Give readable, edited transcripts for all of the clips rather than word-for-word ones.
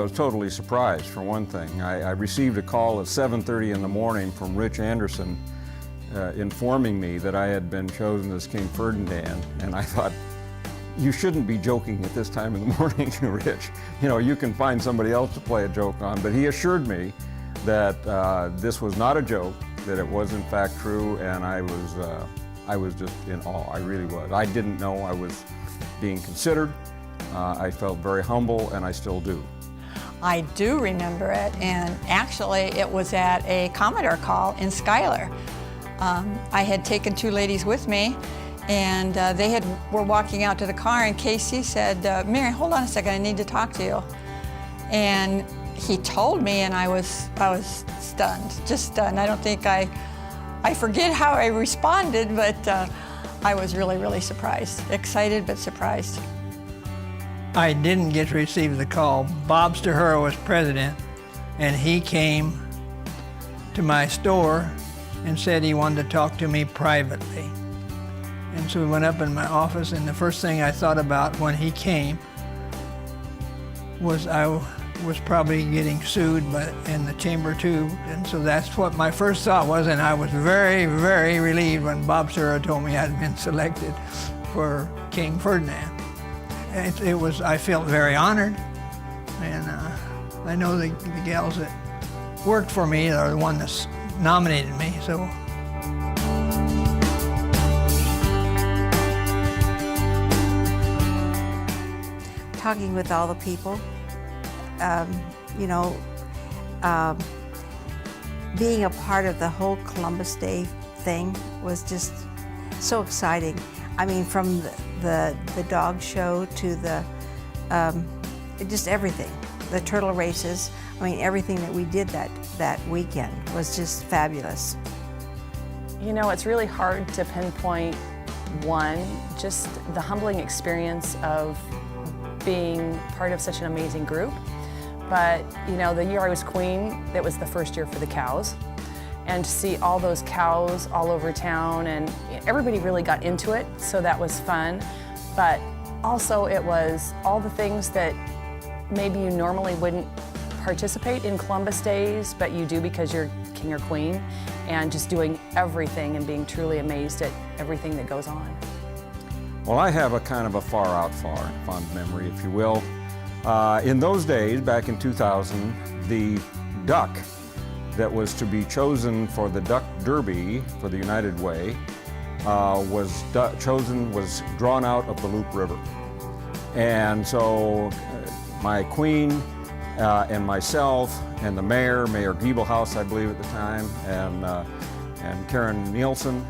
was totally surprised, for one thing. I received a call at 7:30 in the morning from Rich Anderson informing me that I had been chosen as King Ferdinand, and I thought, you shouldn't be joking at this time in the morning, Rich. You know, you can find somebody else to play a joke on. But he assured me that this was not a joke, that it was in fact true, and I was just in awe. I really was. I didn't know I was being considered. I felt very humble, and I still do. I do remember it, and actually it was at a Commodore call in Schuyler. I had taken two ladies with me, and they were walking out to the car, and Casey said, Mary, hold on a second, I need to talk to you. And he told me, and I was stunned, just stunned. I don't think I forget how I responded, but I was really, really surprised. Excited, but surprised. I didn't get to receive the call. Bob Stahura was president, and he came to my store and said he wanted to talk to me privately. And so we went up in my office, and the first thing I thought about when he came was I was probably getting sued in the chamber too. And so that's what my first thought was, and I was very, very relieved when Bob Stahura told me I'd been selected for King Ferdinand. I felt very honored, and I know the gals that worked for me are the one that nominated me, so. Talking with all the people, you know, being a part of the whole Columbus Day thing was just so exciting. I mean, from the dog show to the, just everything. The turtle races, I mean, everything that we did that weekend was just fabulous. You know, it's really hard to pinpoint one, just the humbling experience of being part of such an amazing group. But, you know, the year I was queen, that was the first year for the cows. And to see all those cows all over town, and everybody really got into it, so that was fun. But also it was all the things that maybe you normally wouldn't participate in Columbus Days, but you do because you're king or queen, and just doing everything and being truly amazed at everything that goes on. Well, I have a kind of a fond memory, if you will. In those days, back in 2000, the duck that was to be chosen for the Duck Derby for the United Way was drawn out of the Loup River. And so my queen and myself and the Mayor Giebelhaus, I believe at the time, and Karen Nielsen,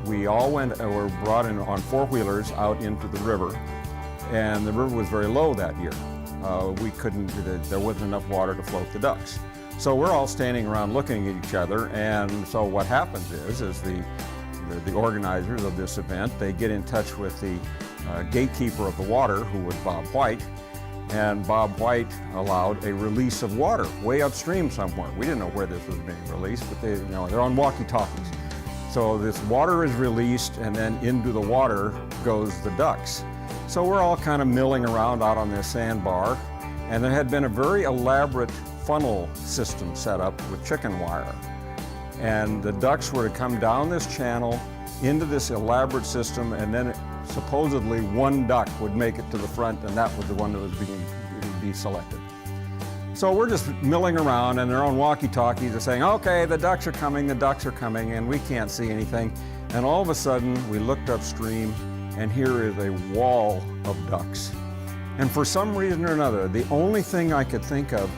we all were brought in on four-wheelers out into the river. And the river was very low that year. There wasn't enough water to float the ducks. So we're all standing around looking at each other, and so what happens is the organizers of this event, they get in touch with the gatekeeper of the water, who was Bob White, and Bob White allowed a release of water way upstream somewhere. We didn't know where this was being released, but they're on walkie-talkies. So this water is released, and then into the water goes the ducks. So we're all kind of milling around out on this sandbar, and there had been a very elaborate funnel system set up with chicken wire. And the ducks were to come down this channel into this elaborate system, and then supposedly one duck would make it to the front, and that was the one that was be selected. So we're just milling around, and they're on walkie-talkies are saying, okay, the ducks are coming, and we can't see anything. And all of a sudden, we looked upstream, and here is a wall of ducks. And for some reason or another, the only thing I could think of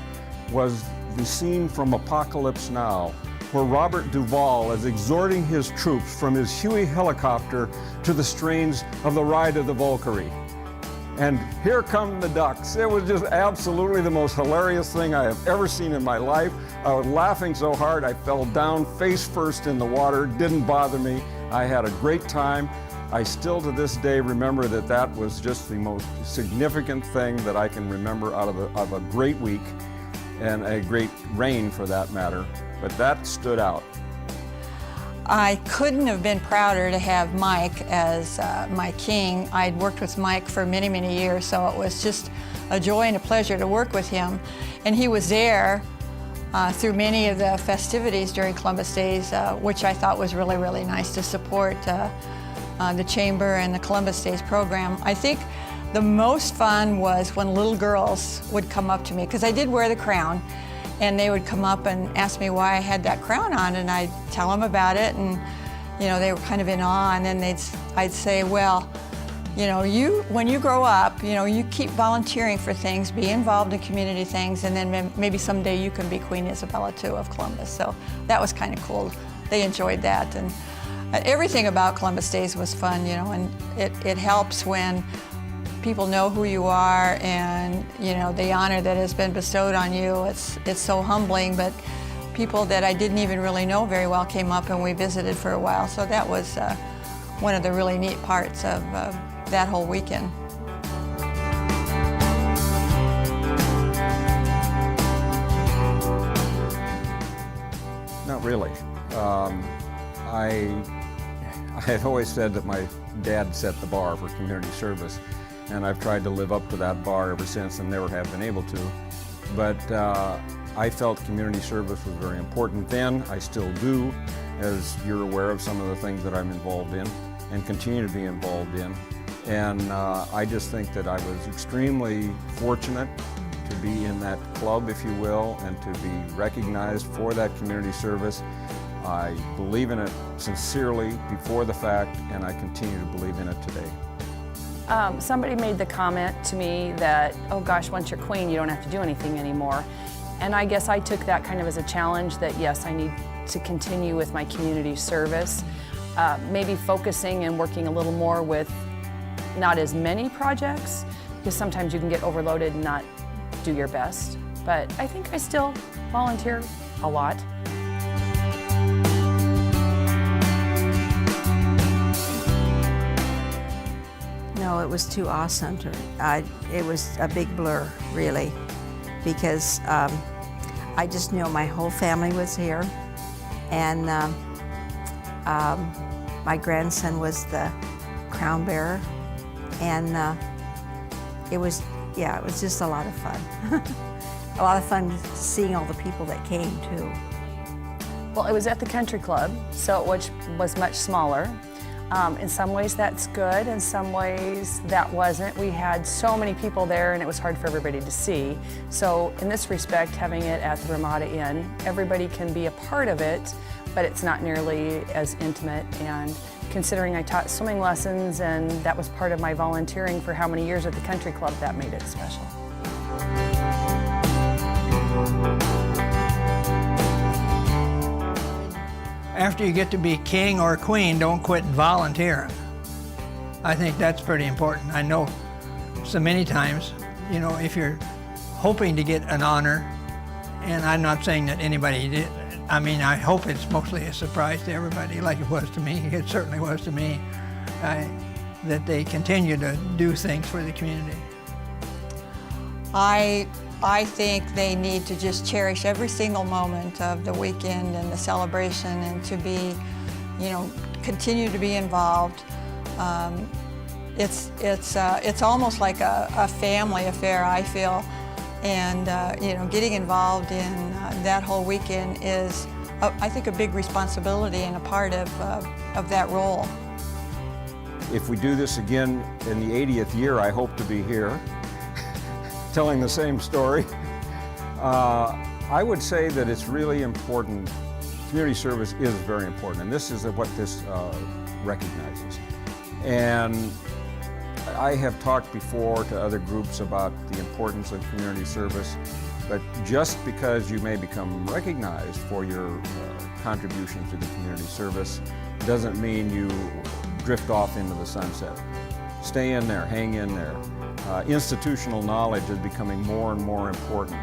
was the scene from Apocalypse Now, where Robert Duvall is exhorting his troops from his Huey helicopter to the strains of the Ride of the Valkyrie. And here come the ducks. It was just absolutely the most hilarious thing I have ever seen in my life. I was laughing so hard I fell down face first in the water. Didn't bother me. I had a great time. I still to this day remember that was just the most significant thing that I can remember out of a great week, and a great reign for that matter. But that stood out. I couldn't have been prouder to have Mike as my king. I'd worked with Mike for many, many years, so it was just a joy and a pleasure to work with him. And he was there through many of the festivities during Columbus Days, which I thought was really, really nice to support the Chamber and the Columbus Days program. I think the most fun was when little girls would come up to me, because I did wear the crown, and they would come up and ask me why I had that crown on, and I'd tell them about it, and they were kind of in awe, and then I'd say, well, when you grow up, you keep volunteering for things, be involved in community things, and then maybe someday you can be Queen Isabella too of Columbus. So that was kind of cool. They enjoyed that, and everything about Columbus Days was fun, and it helps when people know who you are, and the honor that has been bestowed on you. It's so humbling, but people that I didn't even really know very well came up and we visited for a while. So that was one of the really neat parts of that whole weekend. Not really. I had always said that my dad set the bar for community service, and I've tried to live up to that bar ever since and never have been able to. But I felt community service was very important then. I still do, as you're aware of some of the things that I'm involved in and continue to be involved in. And I just think that I was extremely fortunate to be in that club, if you will, and to be recognized for that community service. I believe in it sincerely before the fact, and I continue to believe in it today. Somebody made the comment to me that, oh gosh, once you're queen, you don't have to do anything anymore. And I guess I took that kind of as a challenge that, yes, I need to continue with my community service, maybe focusing and working a little more with not as many projects, because sometimes you can get overloaded and not do your best. But I think I still volunteer a lot. No, it was too awesome. It was a big blur, really, because I just knew my whole family was here, and my grandson was the crown bearer, and it was just a lot of fun. A lot of fun seeing all the people that came too. Well, it was at the country club, which was much smaller. In some ways that's good, in some ways that wasn't. We had so many people there and it was hard for everybody to see. So in this respect, having it at the Ramada Inn, everybody can be a part of it, but it's not nearly as intimate. And considering I taught swimming lessons and that was part of my volunteering for how many years at the country club, that made it special. After you get to be king or queen, don't quit volunteering. I think that's pretty important. I know so many times, if you're hoping to get an honor, and I'm not saying that anybody did, I hope it's mostly a surprise to everybody, like it was to me. It certainly was to me, that they continue to do things for the community. I think they need to just cherish every single moment of the weekend and the celebration, and to be, continue to be involved. It's almost like a family affair, I feel, and getting involved in that whole weekend is, I think, a big responsibility and a part of that role. If we do this again in the 80th year, I hope to be here telling the same story. I would say that it's really important. Community service is very important, and this is what this recognizes. And I have talked before to other groups about the importance of community service, but just because you may become recognized for your contribution to the community service doesn't mean you drift off into the sunset. Stay in there, hang in there. Institutional knowledge is becoming more and more important,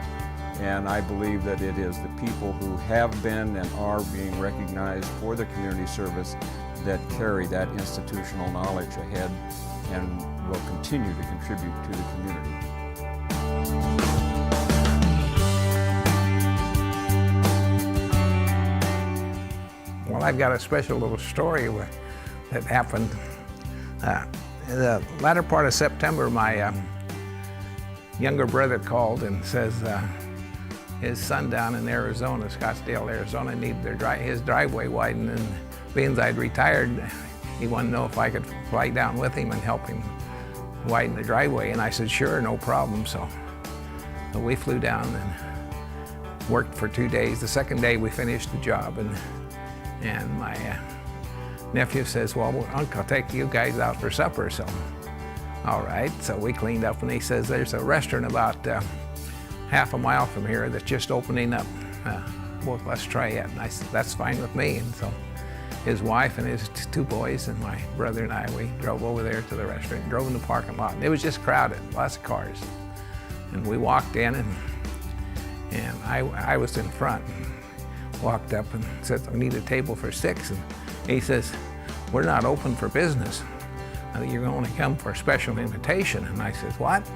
and I believe that it is the people who have been and are being recognized for their community service that carry that institutional knowledge ahead and will continue to contribute to the community. Well, I've got a special little story that happened. In the latter part of September, my younger brother called and says his son down in Arizona, Scottsdale, Arizona, needed his driveway widened, and being I'd retired, he wanted to know if I could fly down with him and help him widen the driveway, and I said, sure, no problem. So we flew down and worked for 2 days. The second day we finished the job, and my nephew says, well, Uncle, I'll take you guys out for supper. So, all right. So we cleaned up, and he says, there's a restaurant about half a mile from here that's just opening up. Well, let's try it. And I said, that's fine with me. And so his wife and his 2 boys and my brother and I, we drove over there to the restaurant, drove in the parking lot. And it was just crowded, lots of cars. And we walked in, and I was in front. Walked up and said, I need a table for 6. And he says, we're not open for business. You're going to come for a special invitation. And I said, what?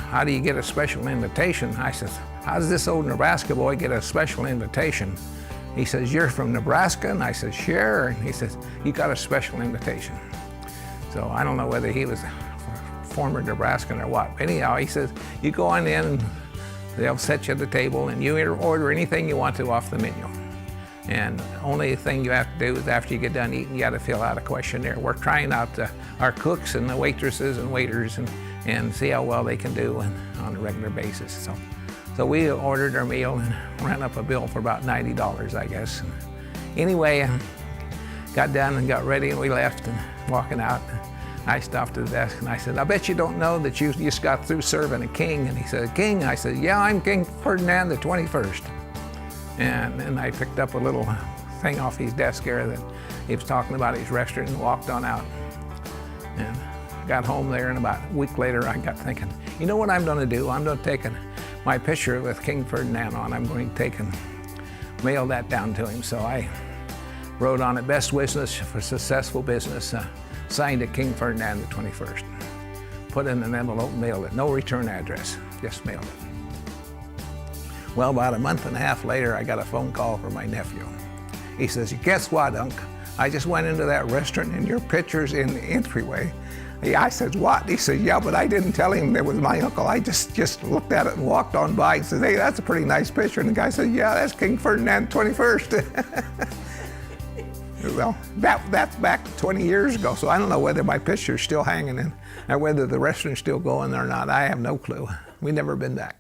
How do you get a special invitation? I said, how does this old Nebraska boy get a special invitation? He says, you're from Nebraska? And I said, sure. And he says, you got a special invitation. So I don't know whether he was a former Nebraskan or what. Anyhow, he says, you go on in and they'll set you at the table and you order anything you want to off the menu. And the only thing you have to do is after you get done eating, you got to fill out a questionnaire. We're trying out our cooks and the waitresses and waiters and see how well they can do on a regular basis. So we ordered our meal and ran up a bill for about $90, I guess. Anyway, got done and got ready and we left and walking out. I stopped at the desk and I said, I bet you don't know that you just got through serving a king. And he said, king? I said, yeah, I'm King Ferdinand the 21st. And then I picked up a little thing off his desk there that he was talking about his restaurant and walked on out. And got home there, and about a week later I got thinking, you know what I'm going to do? I'm going to take my picture with King Ferdinand on. I'm going to take and mail that down to him. So I wrote on it, best wishes for successful business, signed to King Ferdinand the 21st. Put in an envelope and mailed it. No return address, just mailed it. Well, about a month and a half later, I got a phone call from my nephew. He says, guess what, Unc? I just went into that restaurant and your picture's in the entryway. I said, what? He said, yeah, but I didn't tell him it was my uncle. I just looked at it and walked on by and said, hey, that's a pretty nice picture. And the guy said, yeah, that's King Ferdinand 21st. Well, that's back 20 years ago, so I don't know whether my picture's still hanging in, or whether the restaurant's still going or not. I have no clue. We've never been back.